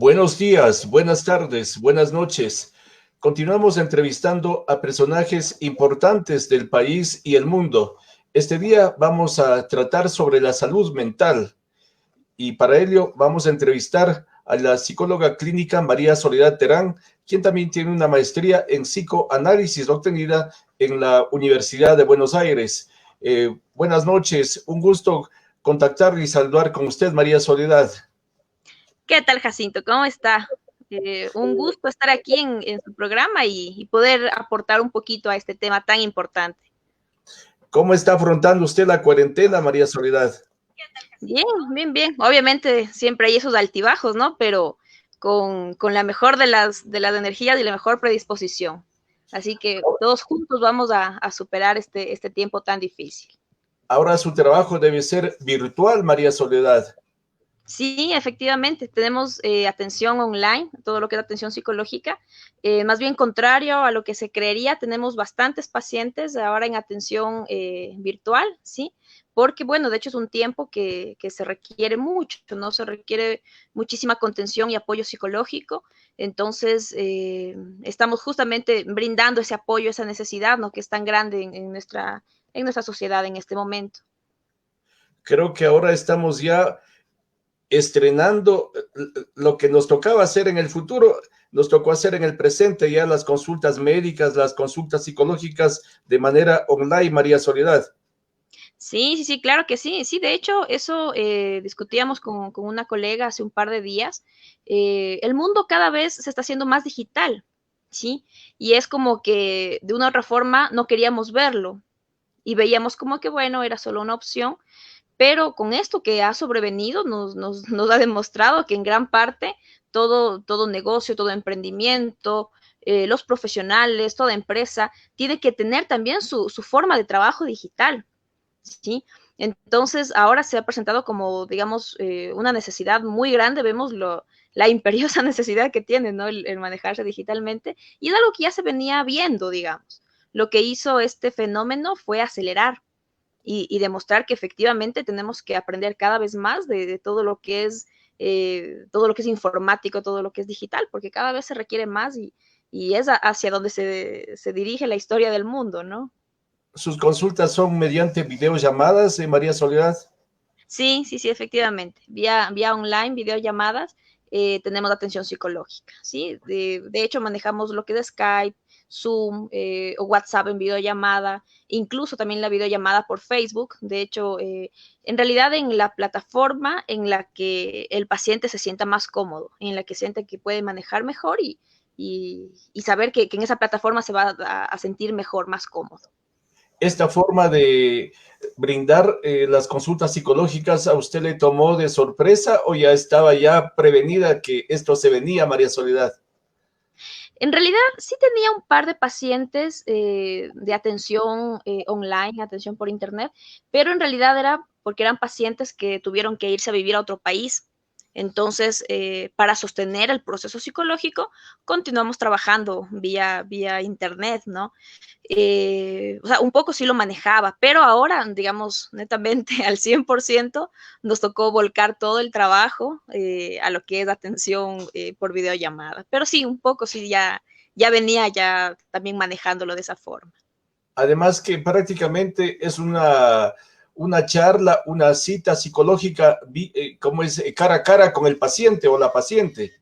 Buenos días, buenas tardes, buenas noches. Continuamos entrevistando a personajes importantes del país y el mundo. Este día vamos a tratar sobre la salud mental y para ello vamos a entrevistar a la psicóloga clínica María Soledad Terán, quien también tiene una maestría en psicoanálisis obtenida en la Universidad de Buenos Aires. Buenas noches, un gusto contactar y saludar con usted, María Soledad. ¿Qué tal, Jacinto? ¿Cómo está? Un gusto estar aquí en su programa y poder aportar un poquito a este tema tan importante. ¿Cómo está afrontando usted la cuarentena, María Soledad? Bien, bien, bien. Obviamente siempre hay esos altibajos, ¿no? Pero con la mejor de las energías y la mejor predisposición. Así que todos juntos vamos a superar este tiempo tan difícil. Ahora su trabajo debe ser virtual, María Soledad. Sí, efectivamente, tenemos atención online, todo lo que es atención psicológica. Más bien contrario a lo que se creería, tenemos bastantes pacientes ahora en atención virtual, ¿sí? Porque, bueno, de hecho es un tiempo que se requiere mucho, ¿no? Se requiere muchísima contención y apoyo psicológico. Entonces, estamos justamente brindando ese apoyo, esa necesidad, ¿no? Que es tan grande en nuestra sociedad en este momento. Creo que ahora estamos ya estrenando lo que nos tocaba hacer en el futuro, nos tocó hacer en el presente ya las consultas médicas, las consultas psicológicas de manera online, María Soledad. Sí, sí, sí, claro que sí. Sí, de hecho, eso discutíamos con una colega hace un par de días. El mundo cada vez se está haciendo más digital, ¿sí? Y es como que de una u otra forma no queríamos verlo y veíamos como que, bueno, era solo una opción, pero con esto que ha sobrevenido nos ha demostrado que en gran parte todo negocio, todo emprendimiento, los profesionales, toda empresa, tiene que tener también su forma de trabajo digital. ¿Sí? Entonces, ahora se ha presentado como, digamos, una necesidad muy grande, vemos la imperiosa necesidad que tiene, ¿no? El manejarse digitalmente, y es algo que ya se venía viendo, digamos. Lo que hizo este fenómeno fue acelerar y demostrar que efectivamente tenemos que aprender cada vez más de todo lo que es informático, todo lo que es digital, porque cada vez se requiere más y es hacia donde se dirige la historia del mundo, ¿no? Sus consultas son mediante videollamadas, María Soledad. Sí, sí, sí, efectivamente. Vía online, videollamadas, tenemos atención psicológica, ¿sí? De hecho, manejamos lo que es Skype, Zoom o WhatsApp en videollamada, incluso también la videollamada por Facebook. De hecho, en realidad en la plataforma en la que el paciente se sienta más cómodo, en la que siente que puede manejar mejor y saber que en esa plataforma se va a sentir mejor, más cómodo. Esta forma de brindar las consultas psicológicas, ¿a usted le tomó de sorpresa o ya estaba ya prevenida que esto se venía, María Soledad? En realidad sí tenía un par de pacientes de atención online, atención por internet, pero en realidad era porque eran pacientes que tuvieron que irse a vivir a otro país. Entonces, para sostener el proceso psicológico, continuamos trabajando vía internet, ¿no? O sea, un poco sí lo manejaba, pero ahora, digamos, netamente al 100% nos tocó volcar todo el trabajo a lo que es atención por videollamada. Pero sí, un poco sí ya venía ya también manejándolo de esa forma. Además que prácticamente es una charla, una cita psicológica, como es cara a cara con el paciente o la paciente.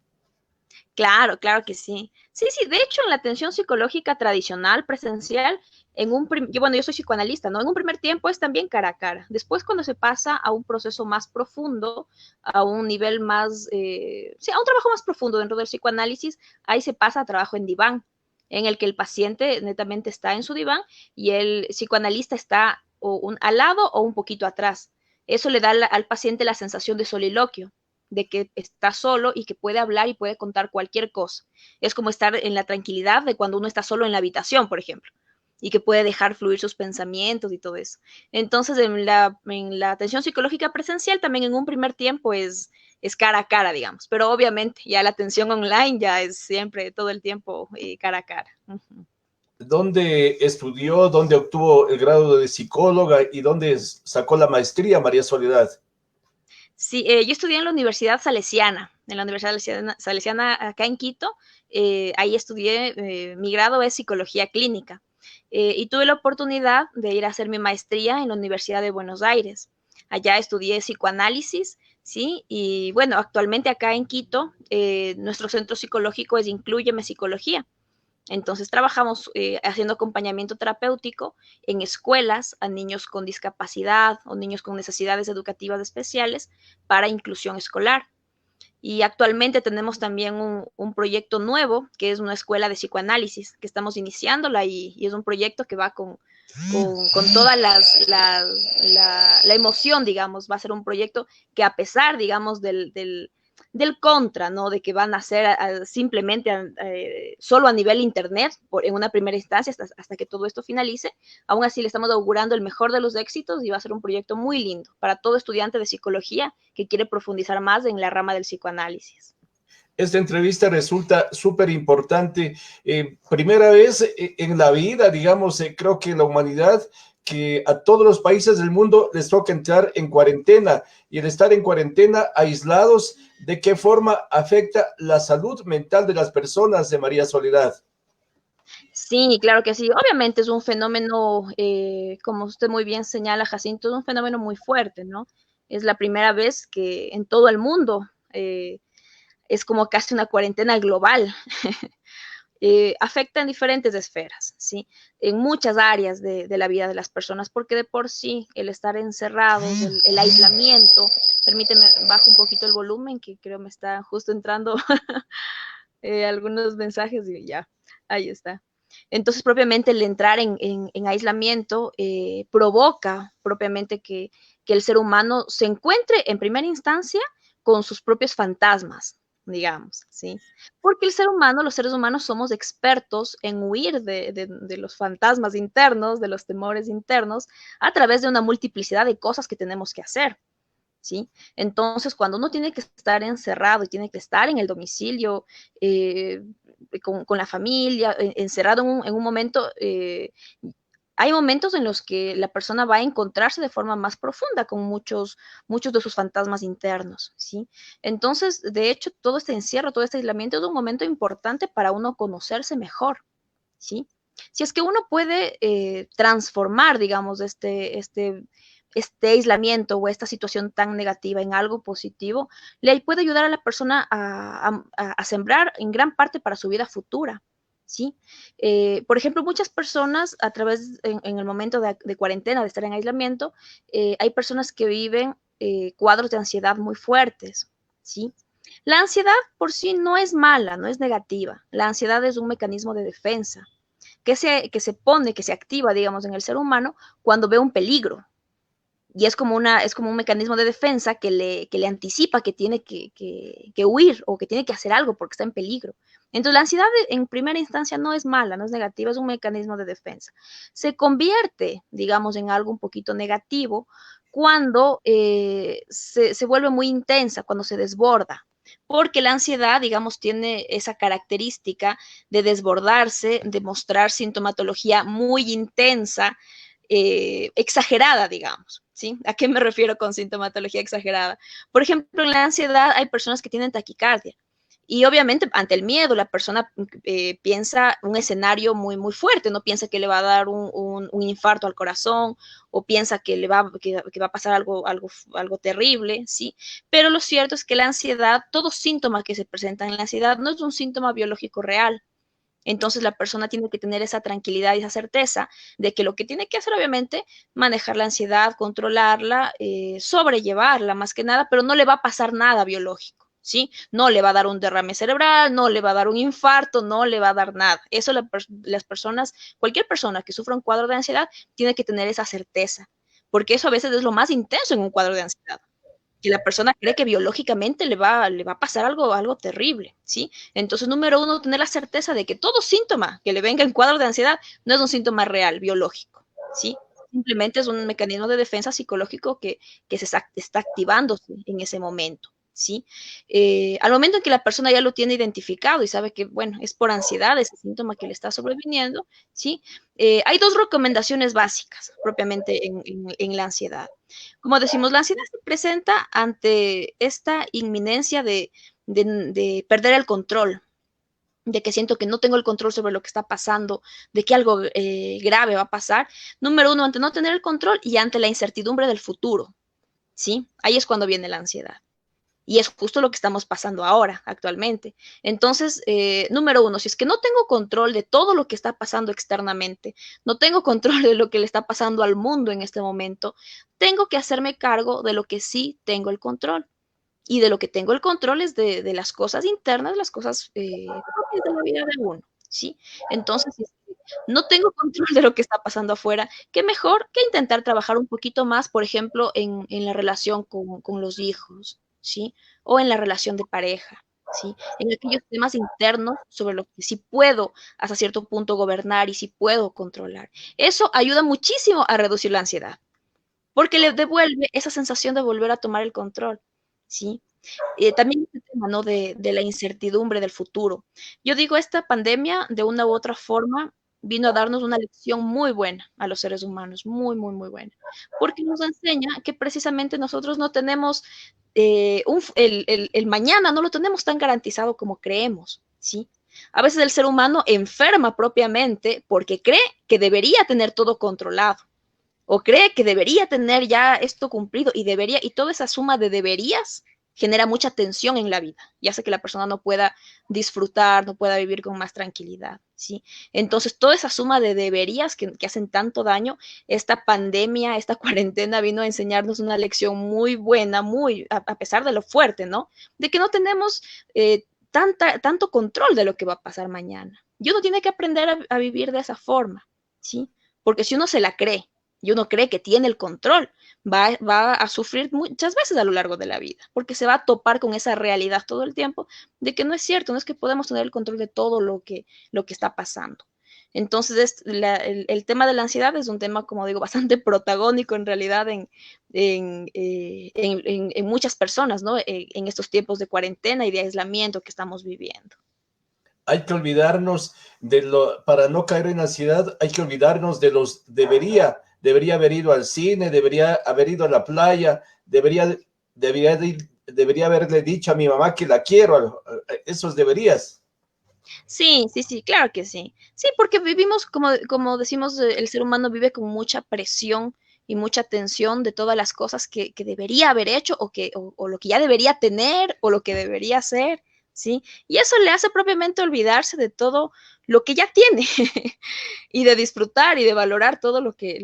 Claro, claro que sí. Sí, sí, de hecho, en la atención psicológica tradicional, presencial, yo soy psicoanalista, ¿no? En un primer tiempo es también cara a cara. Después, cuando se pasa a un proceso más profundo, a un nivel más, sí, a un trabajo más profundo dentro del psicoanálisis, ahí se pasa a trabajo en diván, en el que el paciente netamente está en su diván y el psicoanalista está al lado o un poquito atrás. Eso le da al paciente la sensación de soliloquio, de que está solo y que puede hablar y puede contar cualquier cosa. Es como estar en la tranquilidad de cuando uno está solo en la habitación, por ejemplo, y que puede dejar fluir sus pensamientos y todo eso. Entonces, en la atención psicológica presencial también en un primer tiempo es cara a cara, digamos, pero obviamente ya la atención online ya es siempre, todo el tiempo cara a cara. ¿Dónde estudió, dónde obtuvo el grado de psicóloga y dónde sacó la maestría, María Soledad? Sí, yo estudié en la Universidad Salesiana, Salesiana acá en Quito. Ahí estudié, mi grado es psicología clínica. Y tuve la oportunidad de ir a hacer mi maestría en la Universidad de Buenos Aires. Allá estudié psicoanálisis, ¿sí? Y bueno, actualmente acá en Quito, nuestro centro psicológico es Inclúyeme Psicología. Entonces trabajamos haciendo acompañamiento terapéutico en escuelas a niños con discapacidad o niños con necesidades educativas especiales para inclusión escolar. Y actualmente tenemos también un proyecto nuevo, que es una escuela de psicoanálisis, que estamos iniciándola y es un proyecto que va con toda la emoción, digamos, va a ser un proyecto que a pesar, digamos, del contra, ¿no? De que van a ser simplemente solo a nivel internet, en una primera instancia, hasta que todo esto finalice. Aún así le estamos augurando el mejor de los éxitos y va a ser un proyecto muy lindo para todo estudiante de psicología que quiere profundizar más en la rama del psicoanálisis. Esta entrevista resulta súper importante. Primera vez en la vida, digamos, creo que la humanidad, que a todos los países del mundo les toca entrar en cuarentena, y el estar en cuarentena, aislados, ¿de qué forma afecta la salud mental de las personas, de María Soledad? Sí, claro que sí. Obviamente es un fenómeno, como usted muy bien señala, Jacinto, es un fenómeno muy fuerte, ¿no? Es la primera vez que en todo el mundo es como casi una cuarentena global. Afecta en diferentes esferas, ¿sí? En muchas áreas de la vida de las personas, porque de por sí el estar encerrados, el aislamiento, permíteme, bajo un poquito el volumen, que creo me está justo entrando algunos mensajes y ya, ahí está. Entonces, propiamente el entrar en aislamiento provoca propiamente que el ser humano se encuentre en primera instancia con sus propios fantasmas, digamos, ¿sí? Porque el ser humano, los seres humanos somos expertos en huir de los fantasmas internos, de los temores internos, a través de una multiplicidad de cosas que tenemos que hacer. ¿Sí? Entonces, cuando uno tiene que estar encerrado y tiene que estar en el domicilio, con la familia, encerrado en un momento, hay momentos en los que la persona va a encontrarse de forma más profunda con muchos de sus fantasmas internos, ¿sí? Entonces, de hecho, todo este encierro, todo este aislamiento es un momento importante para uno conocerse mejor, ¿sí? Si es que uno puede transformar, digamos, este aislamiento o esta situación tan negativa en algo positivo, le puede ayudar a la persona a sembrar en gran parte para su vida futura. ¿Sí? Por ejemplo, muchas personas a través, en el momento de cuarentena, de estar en aislamiento, hay personas que viven cuadros de ansiedad muy fuertes, ¿sí? La ansiedad por sí no es mala, no es negativa. La ansiedad es un mecanismo de defensa que se activa, digamos, en el ser humano cuando ve un peligro, y es como un mecanismo de defensa que le anticipa que tiene que huir o que tiene que hacer algo porque está en peligro. Entonces, la ansiedad en primera instancia no es mala, no es negativa, es un mecanismo de defensa. Se convierte, digamos, en algo un poquito negativo cuando se vuelve muy intensa, cuando se desborda. Porque la ansiedad, digamos, tiene esa característica de desbordarse, de mostrar sintomatología muy intensa, exagerada, digamos. ¿Sí? ¿A qué me refiero con sintomatología exagerada? Por ejemplo, en la ansiedad hay personas que tienen taquicardia. Y obviamente ante el miedo la persona piensa un escenario muy fuerte, no piensa que le va a dar un infarto al corazón o piensa que va a pasar algo terrible, ¿sí? Pero lo cierto es que la ansiedad, todo síntoma que se presenta en la ansiedad no es un síntoma biológico real. Entonces la persona tiene que tener esa tranquilidad y esa certeza de que lo que tiene que hacer, obviamente, manejar la ansiedad, controlarla, sobrellevarla más que nada, pero no le va a pasar nada biológico, ¿sí? No le va a dar un derrame cerebral, no le va a dar un infarto, no le va a dar nada. Eso las personas, cualquier persona que sufra un cuadro de ansiedad, tiene que tener esa certeza, porque eso a veces es lo más intenso en un cuadro de ansiedad, que la persona cree que biológicamente le va a pasar algo terrible, ¿sí? Entonces, número uno, tener la certeza de que todo síntoma que le venga en cuadro de ansiedad no es un síntoma real, biológico, ¿sí? Simplemente es un mecanismo de defensa psicológico que está activándose en ese momento, ¿sí? Al momento en que la persona ya lo tiene identificado y sabe que, bueno, es por ansiedad ese síntoma que le está sobreviniendo, ¿sí? Hay dos recomendaciones básicas propiamente en la ansiedad. Como decimos, la ansiedad se presenta ante esta inminencia de perder el control, de que siento que no tengo el control sobre lo que está pasando, de que algo grave va a pasar. Número uno, ante no tener el control y ante la incertidumbre del futuro, ¿sí? Ahí es cuando viene la ansiedad. Y es justo lo que estamos pasando ahora, actualmente. Entonces, número uno, si es que no tengo control de todo lo que está pasando externamente, no tengo control de lo que le está pasando al mundo en este momento, tengo que hacerme cargo de lo que sí tengo el control. Y de lo que tengo el control es de las cosas internas, las cosas propias de la vida de uno, ¿sí? Entonces, si no tengo control de lo que está pasando afuera, qué mejor que intentar trabajar un poquito más, por ejemplo, en la relación con los hijos, ¿sí? O en la relación de pareja, ¿sí? En aquellos temas internos sobre los que sí puedo hasta cierto punto gobernar y sí puedo controlar. Eso ayuda muchísimo a reducir la ansiedad, porque le devuelve esa sensación de volver a tomar el control, ¿sí? También este tema, ¿no? De la incertidumbre del futuro. Yo digo, esta pandemia, de una u otra forma, vino a darnos una lección muy buena a los seres humanos, muy, muy, muy buena, porque nos enseña que precisamente nosotros no tenemos el mañana, no lo tenemos tan garantizado como creemos, ¿sí? A veces el ser humano enferma propiamente porque cree que debería tener todo controlado o cree que debería tener ya esto cumplido y debería, y toda esa suma de deberías genera mucha tensión en la vida y hace que la persona no pueda disfrutar, no pueda vivir con más tranquilidad, ¿sí? Entonces, toda esa suma de deberías que hacen tanto daño, esta pandemia, esta cuarentena vino a enseñarnos una lección muy buena, muy, a pesar de lo fuerte, ¿no? De que no tenemos tanto control de lo que va a pasar mañana. Y uno tiene que aprender a vivir de esa forma, ¿sí? Porque si uno se la cree y uno cree que tiene el control, va a sufrir muchas veces a lo largo de la vida, porque se va a topar con esa realidad todo el tiempo de que no es cierto, no es que podemos tener el control de todo lo que está pasando. Entonces, el tema de la ansiedad es un tema, como digo, bastante protagónico en realidad en muchas personas, ¿no? En estos tiempos de cuarentena y de aislamiento que estamos viviendo. Hay que olvidarnos para no caer en ansiedad, hay que olvidarnos de los debería haber ido al cine, debería haber ido a la playa, debería haberle dicho a mi mamá que la quiero, esos deberías. Sí, sí, sí, claro que sí. Sí, porque vivimos, como decimos, el ser humano vive con mucha presión y mucha tensión de todas las cosas que debería haber hecho o lo que ya debería tener o lo que debería hacer, ¿sí? Y eso le hace propiamente olvidarse de todo lo que ya tiene y de disfrutar y de valorar todo lo que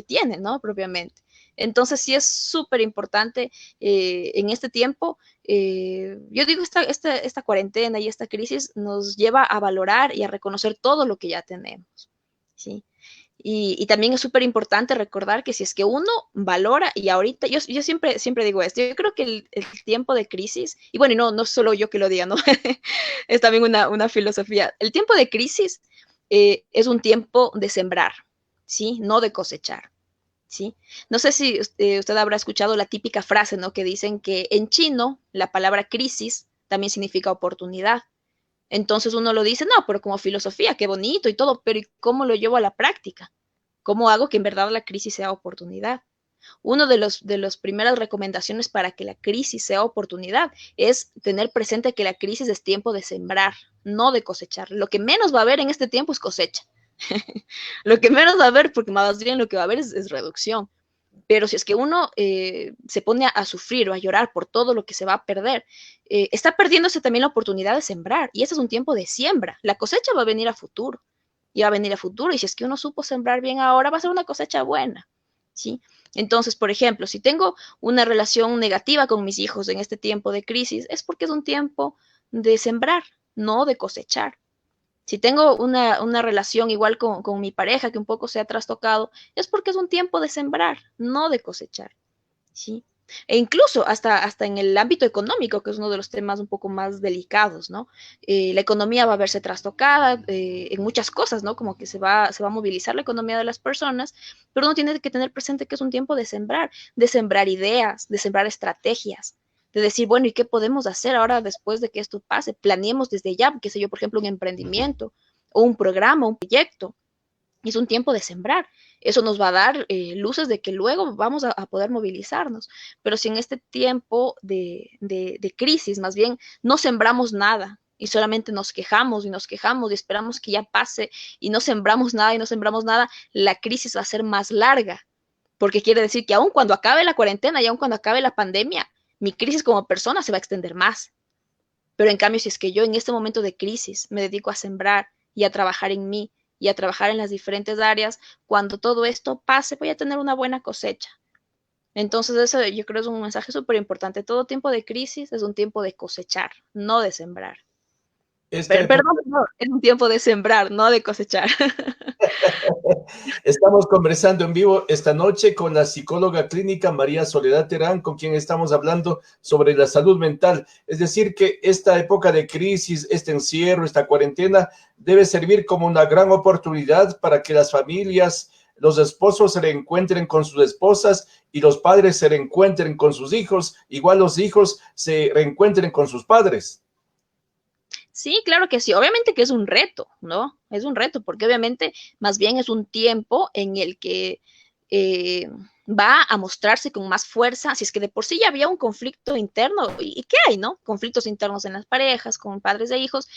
tiene, ¿no? Propiamente. Entonces sí es súper importante en este tiempo. Yo digo, esta cuarentena y esta crisis nos lleva a valorar y a reconocer todo lo que ya tenemos, ¿sí? Y también es súper importante recordar que si es que uno valora, y ahorita, yo siempre digo esto, yo creo que el tiempo de crisis, y bueno, y no solo yo que lo diga, ¿no? Es también una filosofía. El tiempo de crisis es un tiempo de sembrar, ¿sí? No de cosechar. ¿Sí? No sé si usted habrá escuchado la típica frase, ¿no? Que dicen que en chino la palabra crisis también significa oportunidad. Entonces uno lo dice, no, pero como filosofía, qué bonito y todo, pero ¿y cómo lo llevo a la práctica? ¿Cómo hago que en verdad la crisis sea oportunidad? Una de las primeras recomendaciones para que la crisis sea oportunidad es tener presente que la crisis es tiempo de sembrar, no de cosechar. Lo que menos va a haber en este tiempo es cosecha. Lo que menos va a haber, porque más bien lo que va a haber es reducción. Pero si es que uno se pone a sufrir o a llorar por todo lo que se va a perder, está perdiéndose también la oportunidad de sembrar. Y ese es un tiempo de siembra. La cosecha va a venir a futuro. Y va a venir a futuro. Y si es que uno supo sembrar bien ahora, va a ser una cosecha buena. ¿Sí? Entonces, por ejemplo, si tengo una relación negativa con mis hijos en este tiempo de crisis, es porque es un tiempo de sembrar, no de cosechar. Si tengo una relación igual con mi pareja que un poco se ha trastocado, es porque es un tiempo de sembrar, no de cosechar, ¿sí? E incluso hasta en el ámbito económico, que es uno de los temas un poco más delicados, ¿no? La economía va a verse trastocada en muchas cosas, ¿no? Como que se va a movilizar la economía de las personas, pero uno tiene que tener presente que es un tiempo de sembrar ideas, de sembrar estrategias, de decir, bueno, ¿y qué podemos hacer ahora después de que esto pase? Planeemos desde ya, qué sé yo, por ejemplo, un emprendimiento o un programa, un proyecto. Es un tiempo de sembrar. Eso nos va a dar luces de que luego vamos a poder movilizarnos. Pero si en este tiempo de crisis, más bien, no sembramos nada y solamente nos quejamos y nos quejamos y esperamos que ya pase y no sembramos nada y no sembramos nada, la crisis va a ser más larga. Porque quiere decir que aun cuando acabe la cuarentena y aun cuando acabe la pandemia, mi crisis como persona se va a extender más. Pero en cambio, si es que yo en este momento de crisis me dedico a sembrar y a trabajar en mí y a trabajar en las diferentes áreas, cuando todo esto pase, voy a tener una buena cosecha. Entonces, eso yo creo es un mensaje súper importante. Todo tiempo de crisis es un tiempo de cosechar, no de sembrar. Esta época. Perdón, no, es un tiempo de sembrar, no de cosechar. Estamos conversando en vivo esta noche con la psicóloga clínica María Soledad Terán, con quien estamos hablando sobre la salud mental. Es decir, que esta época de crisis, este encierro, esta cuarentena, debe servir como una gran oportunidad para que las familias, los esposos se reencuentren con sus esposas y los padres se reencuentren con sus hijos, igual los hijos se reencuentren con sus padres. Sí, claro que sí. Obviamente que es un reto, ¿no? Es un reto, porque obviamente más bien es un tiempo en el que eh, va a mostrarse con más fuerza, si es que de por sí ya había un conflicto interno, y qué hay, ¿no? Conflictos internos en las parejas, con padres de hijos,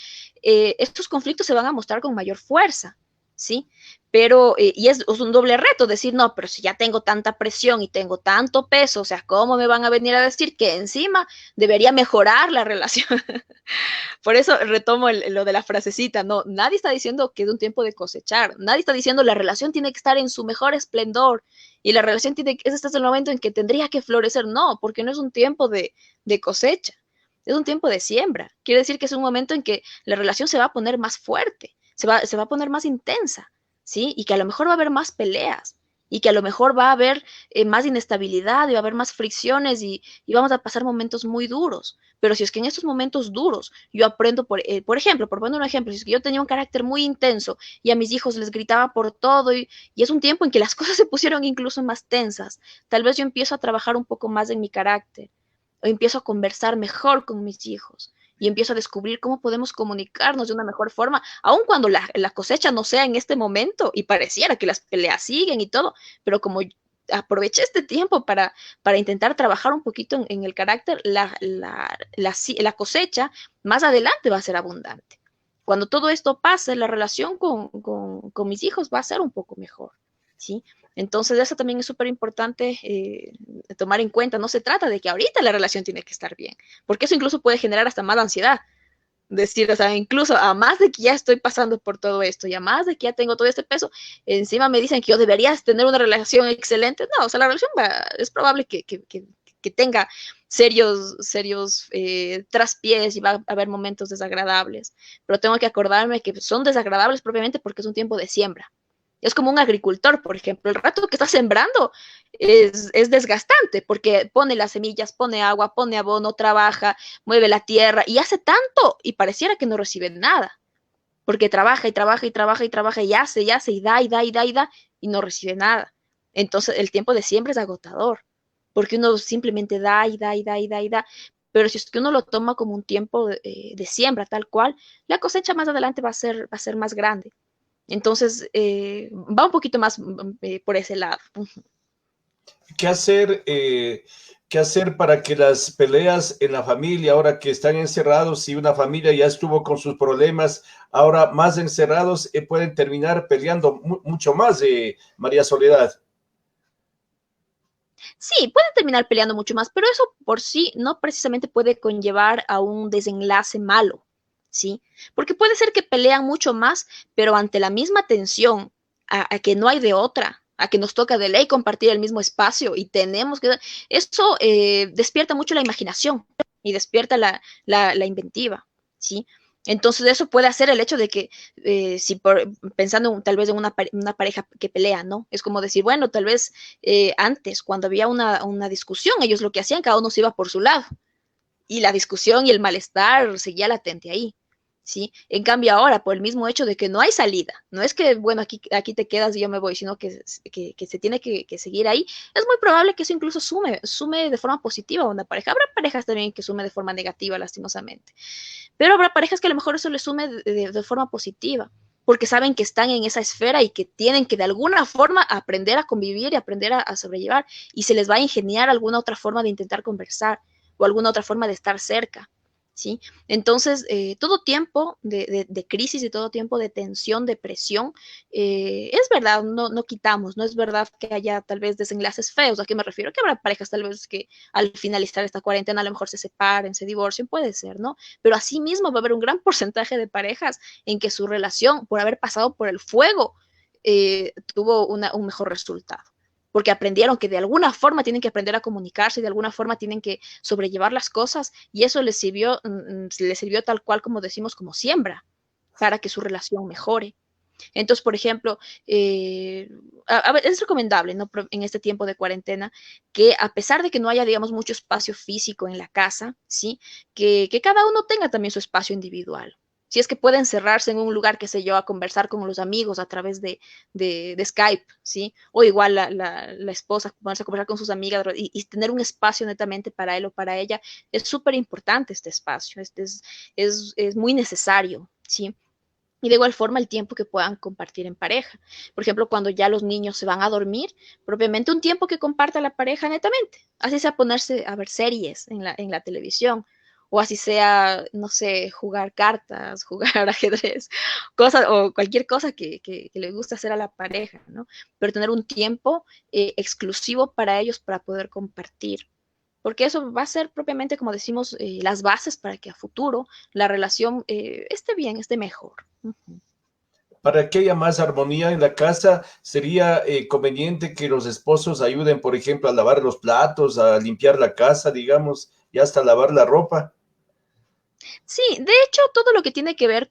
estos conflictos se van a mostrar con mayor fuerza, ¿sí? Pero, y es un doble reto decir, no, pero si ya tengo tanta presión y tengo tanto peso, o sea, ¿cómo me van a venir a decir que encima debería mejorar la relación? Por eso retomo lo de la frasecita, no, nadie está diciendo que es un tiempo de cosechar, nadie está diciendo la relación tiene que estar en su mejor esplendor y la relación tiene que, este es el momento en que tendría que florecer, no, porque no es un tiempo de cosecha, es un tiempo de siembra, quiere decir que es un momento en que la relación se va a poner más fuerte, se va a poner más intensa, ¿sí? Y que a lo mejor va a haber más peleas, y que a lo mejor va a haber más inestabilidad y va a haber más fricciones y vamos a pasar momentos muy duros. Pero si es que en estos momentos duros yo aprendo, por ejemplo, por poner un ejemplo, si es que yo tenía un carácter muy intenso y a mis hijos les gritaba por todo y es un tiempo en que las cosas se pusieron incluso más tensas, tal vez yo empiezo a trabajar un poco más en mi carácter o empiezo a conversar mejor con mis hijos y empiezo a descubrir cómo podemos comunicarnos de una mejor forma, aun cuando la cosecha no sea en este momento y pareciera que las peleas siguen y todo, pero como aproveché este tiempo para intentar trabajar un poquito en el carácter, la cosecha más adelante va a ser abundante. Cuando todo esto pase, la relación con mis hijos va a ser un poco mejor, ¿sí? Entonces, eso también es súper importante tomar en cuenta. No se trata de que ahorita la relación tiene que estar bien, porque eso incluso puede generar hasta más ansiedad. Decir, o sea, incluso a más de que ya estoy pasando por todo esto y a más de que ya tengo todo este peso, encima me dicen que yo debería tener una relación excelente. No, o sea, la relación es probable que tenga serios traspiés y va a haber momentos desagradables, pero tengo que acordarme que son desagradables propiamente porque es un tiempo de siembra. Es como un agricultor, por ejemplo, el rato que está sembrando es desgastante porque pone las semillas, pone agua, pone abono, trabaja, mueve la tierra y hace tanto y pareciera que no recibe nada, porque trabaja y trabaja y trabaja y trabaja y hace y da y da y da y da y no recibe nada. Entonces el tiempo de siembra es agotador, porque uno simplemente da y da y da y da y da. Pero si es que uno lo toma como un tiempo de siembra tal cual, la cosecha más adelante va a ser más grande. Entonces, va un poquito más por ese lado. ¿Qué hacer, qué hacer para que las peleas en la familia, ahora que están encerrados, si una familia ya estuvo con sus problemas, ahora más encerrados, pueden terminar peleando mucho más, María Soledad? Sí, pueden terminar peleando mucho más, pero eso por sí no precisamente puede conllevar a un desenlace malo, ¿sí? Porque puede ser que pelean mucho más, pero ante la misma tensión, a que no hay de otra, a que nos toca de ley compartir el mismo espacio y tenemos que... Eso despierta mucho la imaginación y despierta la inventiva, ¿sí? Entonces eso puede hacer el hecho de que, si pensando tal vez en una pareja que pelea, ¿no? Es como decir, bueno, tal vez antes, cuando había una discusión, ellos lo que hacían, cada uno se iba por su lado y la discusión y el malestar seguía latente ahí, ¿sí? En cambio ahora, por el mismo hecho de que no hay salida, no es que, bueno, aquí te quedas y yo me voy, sino que se tiene que seguir ahí, es muy probable que eso incluso sume de forma positiva a una pareja. Habrá parejas también que sume de forma negativa, lastimosamente, pero habrá parejas que a lo mejor eso les sume de forma positiva, porque saben que están en esa esfera y que tienen que de alguna forma aprender a convivir y aprender a sobrellevar, y se les va a ingeniar alguna otra forma de intentar conversar o alguna otra forma de estar cerca, ¿sí? Entonces, todo tiempo de crisis y todo tiempo de tensión, de presión, es verdad, no quitamos, no es verdad que haya tal vez desenlaces feos. ¿A qué me refiero? Que habrá parejas tal vez que al finalizar esta cuarentena a lo mejor se separen, se divorcien, puede ser, ¿no? Pero asimismo va a haber un gran porcentaje de parejas en que su relación, por haber pasado por el fuego, tuvo un mejor resultado, porque aprendieron que de alguna forma tienen que aprender a comunicarse, de alguna forma tienen que sobrellevar las cosas, y eso les sirvió tal cual como decimos, como siembra, para que su relación mejore. Entonces, por ejemplo, ver, es recomendable, ¿no? En este tiempo de cuarentena, que a pesar de que no haya, digamos, mucho espacio físico en la casa, ¿sí? Que cada uno tenga también su espacio individual. Si es que pueden encerrarse en un lugar, qué sé yo, a conversar con los amigos a través de Skype, ¿sí? O igual la esposa, ponerse a conversar con sus amigas y tener un espacio netamente para él o para ella, es súper importante este espacio, es muy necesario, ¿sí? Y de igual forma el tiempo que puedan compartir en pareja. Por ejemplo, cuando ya los niños se van a dormir, propiamente un tiempo que comparta la pareja netamente. Así sea ponerse a ver series en la televisión, o así sea, no sé, jugar cartas, jugar ajedrez, cosas, o cualquier cosa que le guste hacer a la pareja, ¿no? Pero tener un tiempo exclusivo para ellos para poder compartir, porque eso va a ser propiamente, como decimos, las bases para que a futuro la relación esté bien, esté mejor. Uh -huh. Para que haya más armonía en la casa, sería conveniente que los esposos ayuden, por ejemplo, a lavar los platos, a limpiar la casa, digamos, y hasta lavar la ropa. Sí, de hecho, todo lo que tiene que ver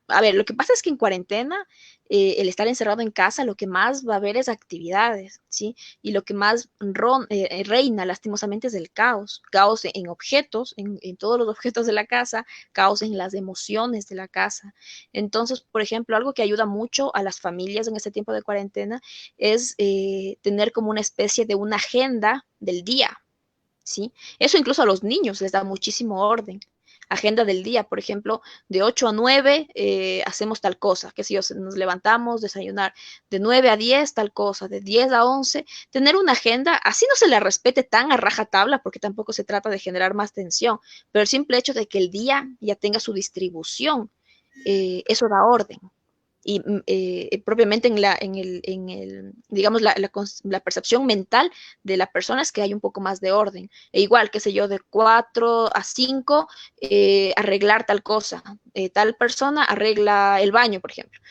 a ver, lo que pasa es que en cuarentena, el estar encerrado en casa, lo que más va a haber es actividades, ¿sí? Y lo que más reina, lastimosamente, es el caos. Caos en objetos, en todos los objetos de la casa, caos en las emociones de la casa. Entonces, por ejemplo, algo que ayuda mucho a las familias en este tiempo de cuarentena es tener como una especie de una agenda del día, ¿sí? Eso incluso a los niños les da muchísimo orden. Agenda del día, por ejemplo, de 8 a 9 hacemos tal cosa, que si nos levantamos, desayunar, de 9 a 10 tal cosa, de 10 a 11 tener una agenda, así no se la respete tan a rajatabla, porque tampoco se trata de generar más tensión, pero el simple hecho de que el día ya tenga su distribución, eso da orden, y propiamente digamos, la percepción mental de la persona es que hay un poco más de orden. E igual, qué sé yo, de 4 a 5, arreglar tal cosa. Tal persona arregla el baño, por ejemplo.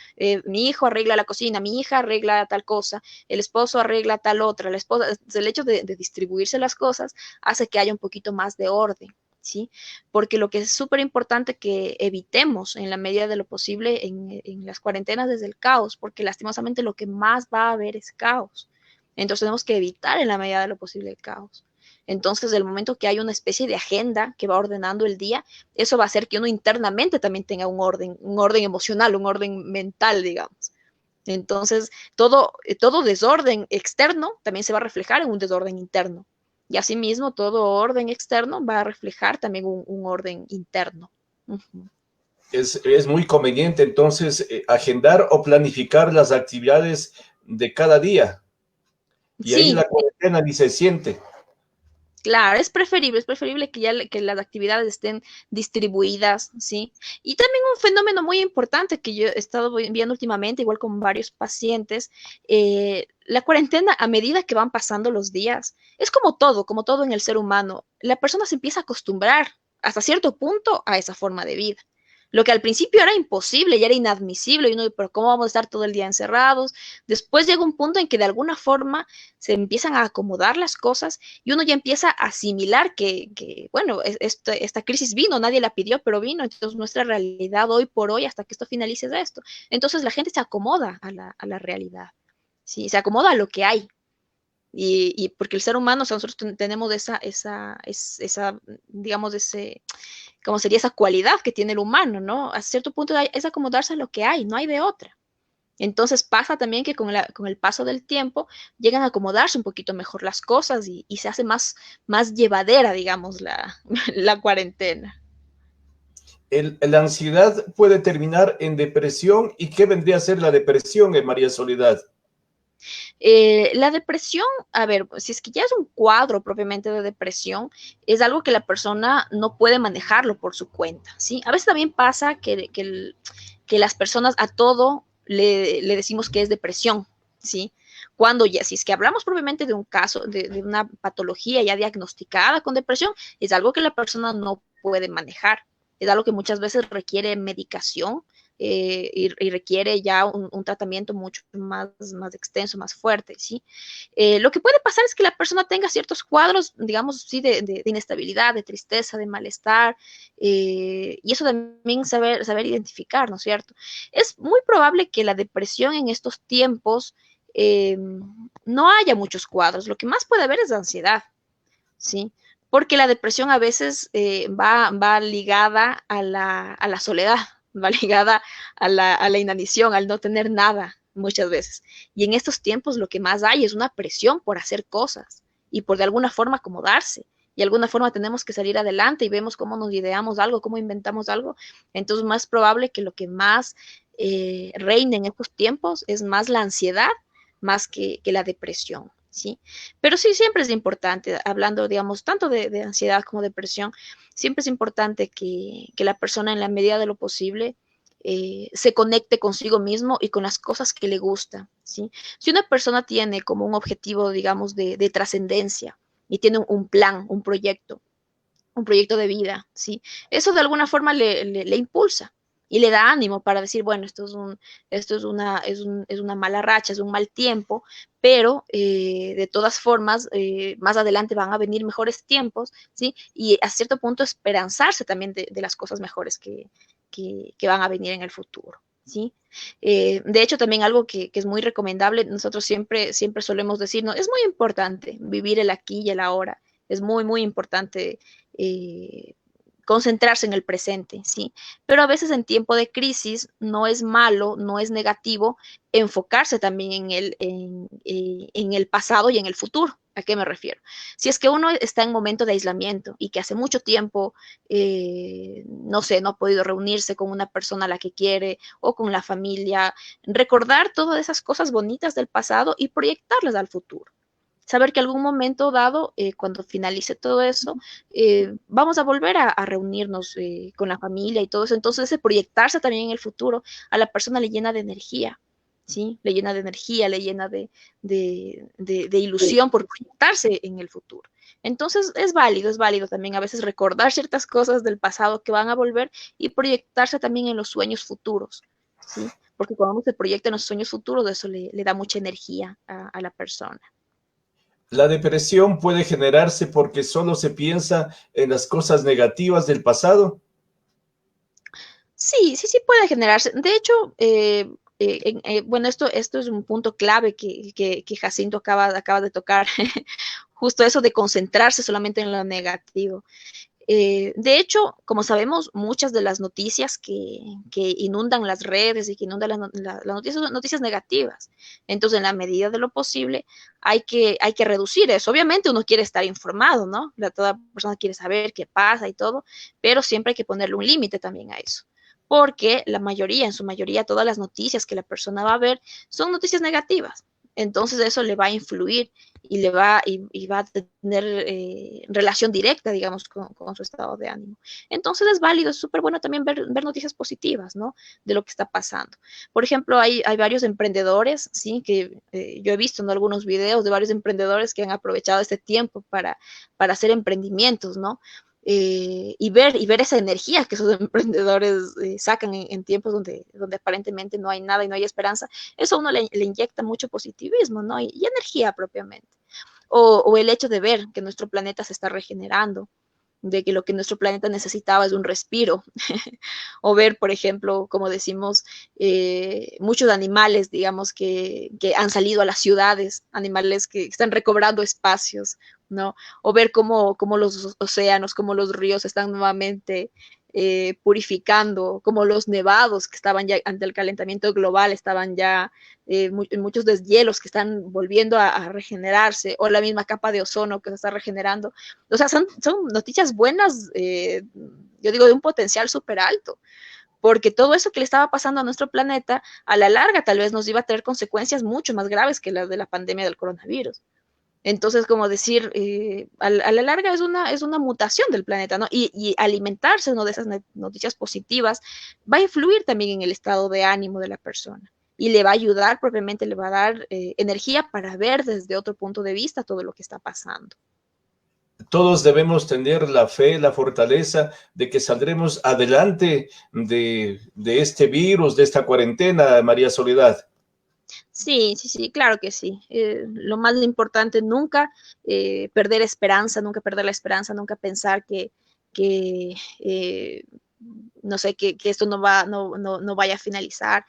Mi hijo arregla la cocina, mi hija arregla tal cosa, el esposo arregla tal otra, la esposa. El hecho de distribuirse las cosas hace que haya un poquito más de orden, ¿sí? Porque lo que es súper importante que evitemos en la medida de lo posible en las cuarentenas desde el caos, porque lastimosamente lo que más va a haber es caos. Entonces tenemos que evitar en la medida de lo posible el caos. Entonces, del momento que hay una especie de agenda que va ordenando el día, eso va a hacer que uno internamente también tenga un orden emocional, un orden mental, digamos. Entonces, todo desorden externo también se va a reflejar en un desorden interno. Y asimismo, todo orden externo va a reflejar también un orden interno. Uh -huh. Es muy conveniente entonces agendar o planificar las actividades de cada día. Y ahí Sí, la cuarentena ni se siente. claro, es preferible que las actividades estén distribuidas, ¿sí? Y también un fenómeno muy importante que yo he estado viendo últimamente, igual con varios pacientes, la cuarentena a medida que van pasando los días, es como todo en el ser humano, la persona se empieza a acostumbrar hasta cierto punto a esa forma de vida. Lo que al principio era imposible y era inadmisible, y uno, pero ¿cómo vamos a estar todo el día encerrados? Después llega un punto en que de alguna forma se empiezan a acomodar las cosas y uno ya empieza a asimilar bueno, esta crisis vino, nadie la pidió, pero vino, entonces nuestra realidad hoy por hoy, hasta que esto finalice, es esto. Entonces la gente se acomoda a la realidad, ¿sí? Se acomoda a lo que hay. Y porque el ser humano, o sea, nosotros tenemos digamos, como sería esa cualidad que tiene el humano, ¿no? A cierto punto es acomodarse a lo que hay, no hay de otra. Entonces pasa también que con el paso del tiempo llegan a acomodarse un poquito mejor las cosas y se hace más llevadera, digamos, la cuarentena. La ansiedad puede terminar en depresión. ¿Y qué vendría a ser la depresión en María Soledad? La depresión, a ver, si es que ya es un cuadro propiamente de depresión, es algo que la persona no puede manejarlo por su cuenta, ¿sí? A veces también pasa que las personas a todo le decimos que es depresión, ¿sí? Cuando ya, si es que hablamos propiamente de un caso, de una patología ya diagnosticada con depresión, es algo que la persona no puede manejar, es algo que muchas veces requiere medicación, y requiere ya un tratamiento mucho más extenso, más fuerte, ¿sí? Lo que puede pasar es que la persona tenga ciertos cuadros, digamos, sí, de inestabilidad, de tristeza, de malestar, y eso también saber identificar, ¿no es cierto? Es muy probable que la depresión en estos tiempos no haya muchos cuadros, lo que más puede haber es ansiedad, ¿sí? Porque la depresión a veces va ligada a la soledad, va ligada a la inanición, al no tener nada muchas veces. Y en estos tiempos lo que más hay es una presión por hacer cosas y por de alguna forma acomodarse. Y de alguna forma tenemos que salir adelante y vemos cómo nos ideamos algo, cómo inventamos algo. Entonces, más probable que lo que más reine en estos tiempos es más la ansiedad, más que la depresión, ¿sí? Pero sí, siempre es importante, hablando, digamos, tanto de ansiedad como depresión, siempre es importante que la persona en la medida de lo posible se conecte consigo mismo y con las cosas que le gustan, ¿sí? Si una persona tiene como un objetivo, digamos, de trascendencia y tiene un plan, un proyecto de vida, ¿sí? Eso de alguna forma le impulsa y le da ánimo para decir, bueno, es una mala racha, es un mal tiempo, pero de todas formas, más adelante van a venir mejores tiempos, ¿sí? Y a cierto punto esperanzarse también de las cosas mejores que van a venir en el futuro, ¿sí? De hecho, también algo que es muy recomendable, nosotros siempre solemos decir, no, es muy importante vivir el aquí y el ahora, es muy importante eh, concentrarse en el presente, ¿sí? Pero a veces en tiempo de crisis no es malo, no es negativo enfocarse también en el pasado y en el futuro. ¿A qué me refiero? Si es que uno está en momento de aislamiento y que hace mucho tiempo, no sé, no ha podido reunirse con una persona a la que quiere o con la familia, recordar todas esas cosas bonitas del pasado y proyectarlas al futuro, saber que algún momento dado, cuando finalice todo eso, vamos a volver a reunirnos con la familia y todo eso. Entonces, ese proyectarse también en el futuro a la persona le llena de energía, ¿sí? Le llena de energía, le llena de ilusión por proyectarse en el futuro. Entonces, es válido también a veces recordar ciertas cosas del pasado que van a volver y proyectarse también en los sueños futuros, ¿sí? Porque cuando uno se proyecta en los sueños futuros, eso le da mucha energía a la persona. La depresión puede generarse porque solo se piensa en las cosas negativas del pasado. Sí puede generarse. De hecho, bueno, esto es un punto clave que Jacinto acaba de tocar, justo eso de concentrarse solamente en lo negativo. De hecho, como sabemos, muchas de las noticias que inundan las redes y que inundan las noticias son noticias negativas. Entonces, en la medida de lo posible, hay que reducir eso. Obviamente uno quiere estar informado, ¿no? Toda persona quiere saber qué pasa y todo, pero siempre hay que ponerle un límite también a eso. Porque la mayoría, en su mayoría, todas las noticias que la persona va a ver son noticias negativas. Entonces eso le va a influir y va a tener relación directa, digamos, con su estado de ánimo. Entonces es válido, es súper bueno también ver noticias positivas, ¿no? De lo que está pasando. Por ejemplo, hay varios emprendedores, ¿sí? Que yo he visto en algunos videos de varios emprendedores que han aprovechado este tiempo para hacer emprendimientos, ¿no? y ver esa energía que esos emprendedores sacan en tiempos donde aparentemente no hay nada y no hay esperanza, eso a uno le inyecta mucho positivismo, ¿no? Y energía propiamente. O el hecho de ver que nuestro planeta se está regenerando, de que lo que nuestro planeta necesitaba es un respiro, o ver, por ejemplo, como decimos, muchos animales, digamos, que han salido a las ciudades, animales que están recobrando espacios, ¿no? O ver cómo los océanos, cómo los ríos están nuevamente purificando, como los nevados que estaban ya ante el calentamiento global, estaban ya muchos deshielos que están volviendo a regenerarse, o la misma capa de ozono que se está regenerando. O sea, son noticias buenas, yo digo, de un potencial súper alto, porque todo eso que le estaba pasando a nuestro planeta, a la larga tal vez nos iba a tener consecuencias mucho más graves que las de la pandemia del coronavirus. Entonces, como decir, a la larga es una mutación del planeta, ¿no? Y alimentarse ¿no? de esas noticias positivas va a influir también en el estado de ánimo de la persona y le va a ayudar, propiamente le va a dar energía para ver desde otro punto de vista todo lo que está pasando. Todos debemos tener la fe, la fortaleza de que saldremos adelante de este virus, de esta cuarentena, María Soledad. Sí, sí, sí, claro que sí. Lo más importante, nunca perder esperanza, nunca perder la esperanza, nunca pensar que no sé, que esto no vaya a finalizar.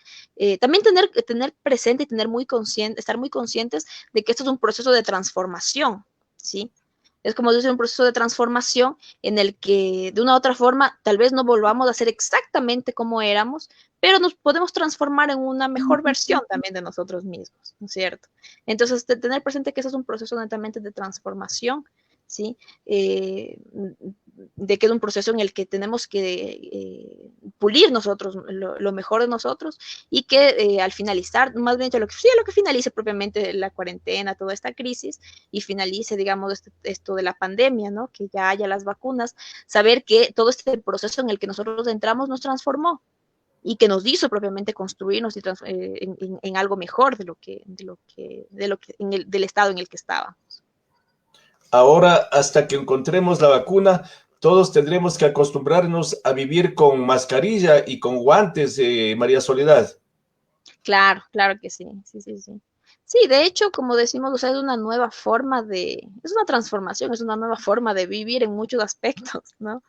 También tener presente y tener muy consciente, estar muy conscientes de que esto es un proceso de transformación, ¿sí? Es como decir, un proceso de transformación en el que de una u otra forma tal vez no volvamos a ser exactamente como éramos, pero nos podemos transformar en una mejor versión también de nosotros mismos, ¿no es cierto? Entonces, tener presente que eso es un proceso netamente de transformación, ¿sí? De que es un proceso en el que tenemos que pulir nosotros, lo mejor de nosotros, y que al finalizar, más bien lo que finalice propiamente la cuarentena, toda esta crisis, y finalice, digamos, esto de la pandemia, ¿no? Que ya haya las vacunas, saber que todo este proceso en el que nosotros entramos nos transformó y que nos hizo propiamente construirnos y en algo mejor del estado en el que estaba. Ahora, hasta que encontremos la vacuna, todos tendremos que acostumbrarnos a vivir con mascarilla y con guantes, María Soledad. Claro, claro que sí, sí, sí, sí. Sí, de hecho, como decimos, o sea, es una nueva forma es una transformación, es una nueva forma de vivir en muchos aspectos, ¿no?